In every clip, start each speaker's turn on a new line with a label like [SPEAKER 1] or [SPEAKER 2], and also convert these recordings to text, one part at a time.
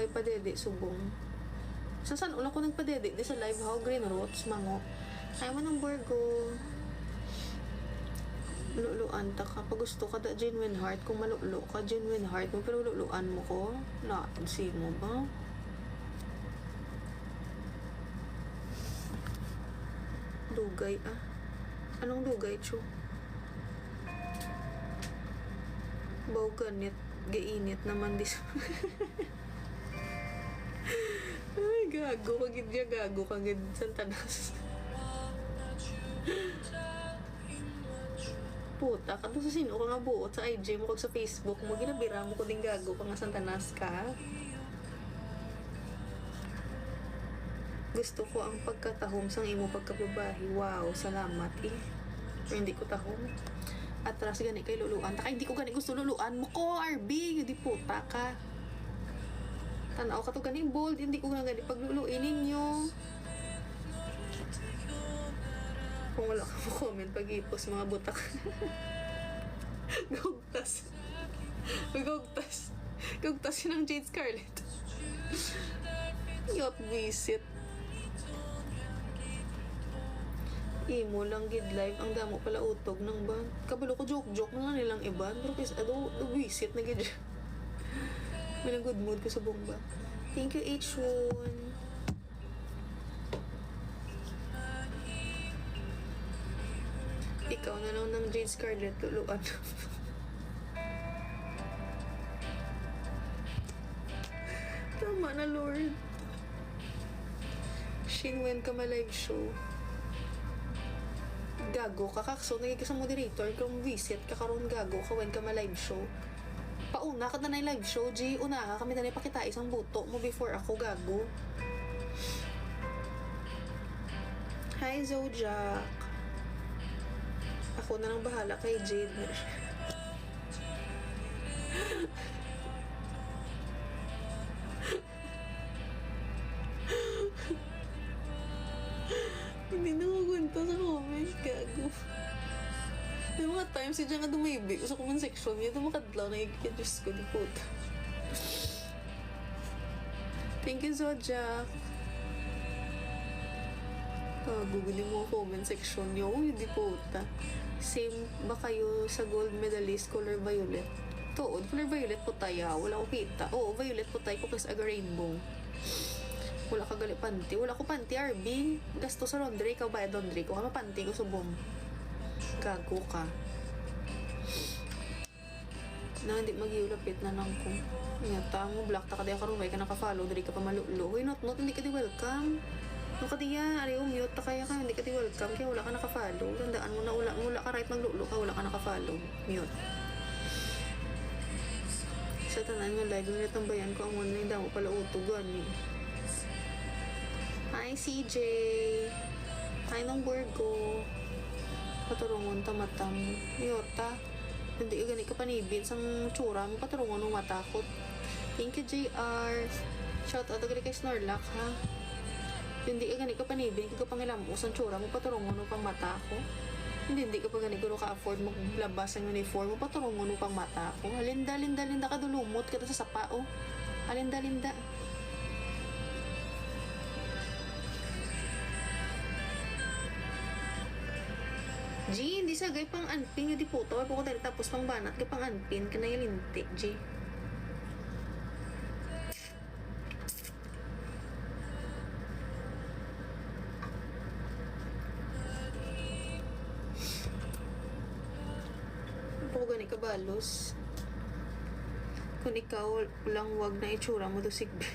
[SPEAKER 1] Huwag padede, subong. Saan ulang ko nagpadede? Di sa live how, green roots, mango. Kaya man ng Virgo. Luluan ta ka. Pag gusto ka da genuine heart, kung malulo ka, genuine heart mo, pero luluan mo ko, naansi mo ba? Dugay Anong dugay, Chu? Baw ganit, gainit naman dis. Ay, gago kagid niya, gago kagid santanas. Puta, kanto sa sino ka nga buot sa IG mo kag sa Facebook mo, ginabira mo ko din gago ka nga santanas ka. Gusto ko ang pagkatahom sang imo pagkababahi. Wow, salamat Pero hindi ko tahom. Atras gani kay luluan. Taka hindi ko gani gusto luluan mo ko, RB. Hindi puta ka. Tanaw ka to gani bold. Hindi ko nga gani pagluluin ninyo. Kung wala ka mo comment pag-ipos mga butak. Gugtas. Gugtas. Gugtas yun ang Jade Scarlett. Yot visit. Imo lang gid live ang damo pala utog ng ban. Kabalo ko joke na nilang iban. Pero kis visit na gid. May good mood ko sa bomba. Thank you H1. Ikaw na lang ng Jade Scarlett luluan. Tama na Lord. Shinwen ka ma-live show. Gago ka kakso, nagiging sa moderator kung visit ka karon gago ka when ka ma-live show. Pauna ka na live show, G. Una ka kami na pakita isang buto mo before ako gago. Hi Zodiac. Ako na lang bahala kay Jade. Hindi na magunta sa comment, gago. May mga times si Diyan nga dumaybi sa comment section niya, tumakadlaw na yung Diyos ko, di puta. Thank you, Zodiac. Gugulin mo comment section niyo. Uy, di puta. Same ba kayo sa gold medalist, color violet? Tuod, color violet po tayo. Wala ko kita. Oo, violet po tayo ko kasi aga rainbow. Wala ka gali panty. Wala ko panty, RB. Gasto sa laundry. Ikaw bayad laundry ko. Kama panty ko subong. Gago ka. Na hindi mag-iulapit na lang ko. Ngata mo, black ta ka diya karumay ka naka-follow. Dari ka pa malulo. Uy, not, hindi ka di welcome. No ka diya, ari mute ta kaya ka. Hindi ka di welcome. Kaya wala ka naka-follow. Tandaan mo na wala ka right maglulo ka. Wala ka naka-follow. Mute. Sa tanan nga live, nila tambayan ko ang online daw pala utugan eh. Hi CJ. Hi nung Virgo. Paturungon ta matam. Yota. Hindi ka gani ka panibin sang tsura mo. Paturungon ng matakot. Thank you JR. Shout out agad kay Snorlax ha. Hindi ka gani ka panibin. Kaya ka pangilambos ang tsura mo. Paturungon ng pang mata ko. Hindi ka pa gani kung ka-afford mo labas ang uniform mo. Paturungon ng pang mata ko. Linda ka dulumot. Kita sa sapa oh. Linda. G, hindi sagay pang anpin yung di puto. Ay po ko dali tapos pang banat. Kaya pang anpin ka na yung linti, G. Po ko gani kabalos. Kung ikaw lang wag na itsura mo to sigbe.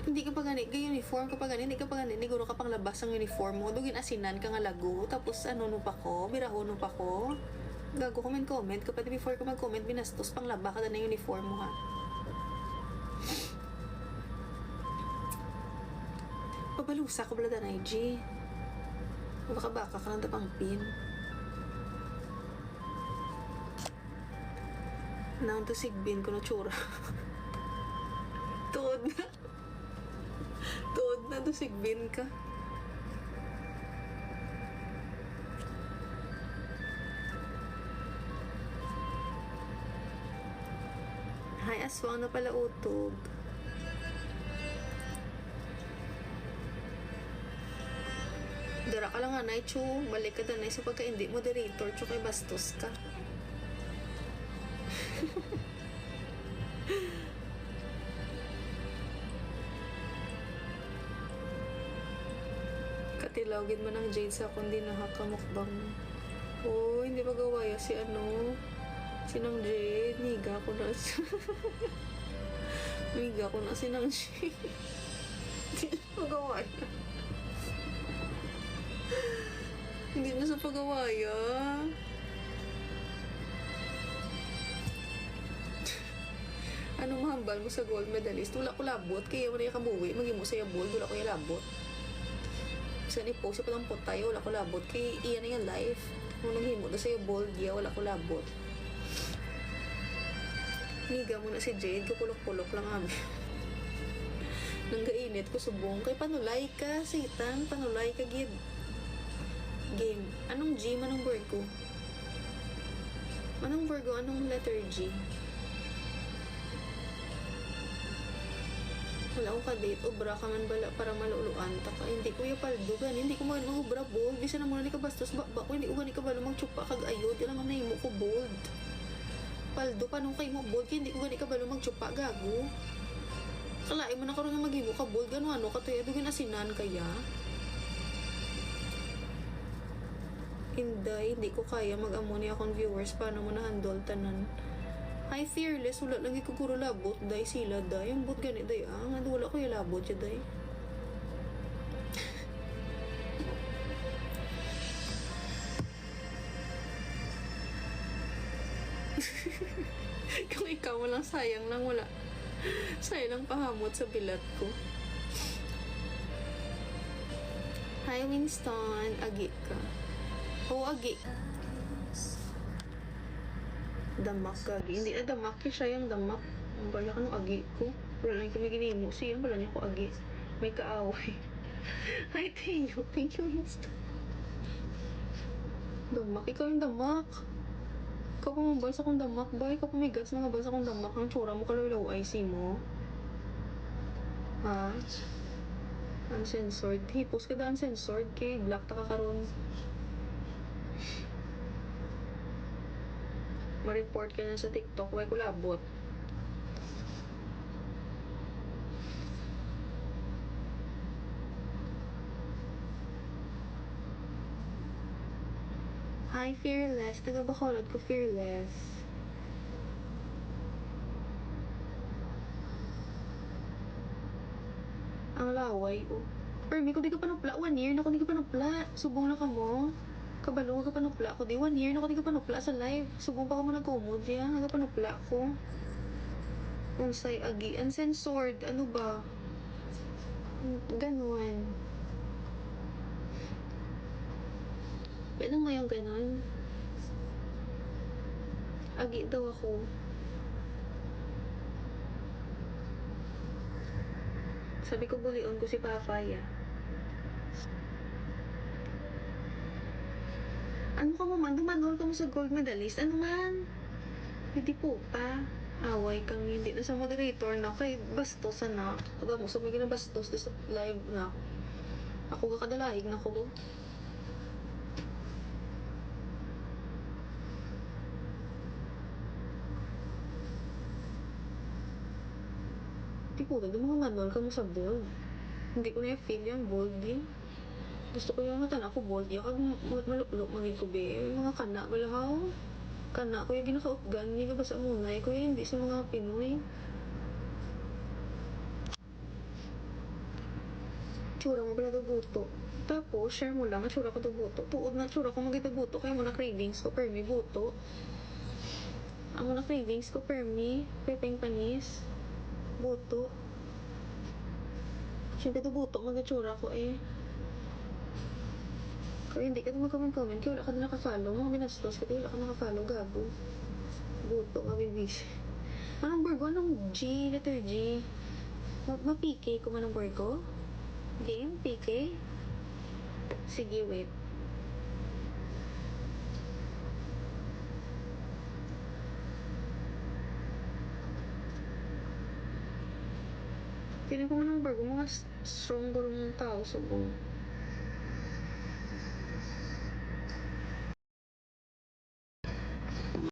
[SPEAKER 1] Hindi ka pa gani, gay uniform ka pa gani, hindi ka pa gani, niguro ka pang labas ang uniform mo, dugin asinan ka nga lago, tapos ano no pa ko, biraho no pa ko, gago comment, kapag before ka mag-comment, binastos pang laba ka na yung uniform mo ha. Pabalusa ko blada na IG. Baka ka lang tapang pin. Naon to sigbin ko na tsura. Tuod na to sigbin ka. Hay, aswang na pala utog. Dara ka lang nga, Nay, Chu. Balik ka danay sa pagka-hindi moderator, Chu, kay bastos ka. Katilawgin mo ng Jade sa kundi nakakamukbang. Oh, hindi pa gawaya si sinang Jade. Niga ko na. Niga ko na sinang Jade. Hindi na pagawaya. Hindi na sa pagawaya. Anong mahambal mo sa gold medalist? Wala ko labot. Kaya wala yung kabuwi. Maging mo sa'yo bold. Wala ko yung labot. Kasi ni-post pa lang po tayo. Wala ko labot. Kaya iyan na yung life. Kung naghimo na sa'yo bold, wala ko labot. Niga mo na si Jade. Kupulok-pulok lang kami. Nang gainit ko subong. Kay panulay ka, Satan. Panulay ka, gid. Game. Anong G? Manong Virgo? Manong Virgo? Anong letter G? Wala akong ka-date. Obra ka man bala para maluluan. Taka, hindi ko yung paldugan. Hindi ko mag-obra bold. Bisa na muna ni kabastos. Ba ko hindi ko gani ka bala magtsupa kag-ayod. Yan lang na mo ko bold. Paldo pa nung kayo mo bold. Kaya hindi ko gani ka bala magtsupa. Gago. Kalain mo na karoon na mag-ibo ka bold. Gano ano ka to. Dugin asinan kaya. Hindi ko kaya mag-amoni akong viewers. Paano mo na-handle tanan? Hi, fearless. Wala lagi ko kuro labot. Day sila, day. Yung bot ganit, day. Nga, wala ko yung labot siya, day. Kung ikaw walang sayang lang, wala. Sayang lang pahamot sa bilat ko. Hi, Winston. Agi ka. Oo, agi. Damak agi. Hindi na damak siya yung damak. Ang bala ka nung agi ko. Wala lang kami ginimo. Siya, wala niya ko agi. May kaaway. Hi, Teo. Thank you, Winston. Damak. Ikaw yung damak. Ikaw pa mabalsa kong damak ba? Ikaw pumigas na mabalsa kong damak. Ang tsura mo kalulaw ay si mo. Ha? Uncensored. Hipos ka da uncensored. Kay black ta ka karon. Ma-report ka na sa TikTok. Why ko labot? Hi, Fearless. Taga-Bacolod ko, Fearless. Ang laway, oh. Permi ko di ka panupla. 1 year na ko di ka panupla. Subong na ka mo. Kabalo ka panupla ko. Di 1 year na ko di ka panupla sa live. Subong pa ka mo nag-comod ya. Nagapanupla ko. Unsay agi. Uncensored. Ano ba? Ganon. Pwede mo yung ganon. Agi daw ako. Sabi ko bulion ko si Papaya. Ano ka mo man? Dumanol ka mo sa gold medalist. Ano man? Hindi po pa. Away kang hindi na sa moderator na kay bastos na. Pag mo sa mga bastos sa live na. Ako kakadalahig na ko. Di po, mga manol ka mo sa bold. Hindi ko na feel yung bold eh. Gusto ko yung matan ako bold. Yung kag malulok magig ko be. Mga kana balahaw. Kana ko yung ginakautgan. Hindi ka ba sa munay ko hindi sa mga Pinoy. Tsura mo pala buto. Tapos, share mo lang, tsura ko buto. Tuod na tsura ko magitabuto. Kaya mo na cravings ko, permi, buto. Ang mga cravings ko, permi, pepeng panis, buto. Siyempre ito buto, mag-tsura ko eh. Kaya hindi ka naman comment, kaya wala ka na nakafollow. Mga binastos ka, wala ka nakafollow, gago. Buto, mabibis. Anong Virgo? Anong G? Letter G? Ma-PK ko man ang Virgo? Game? PK? Sige, wait. Kini ko ng Virgo, mga strong gurong tao subong.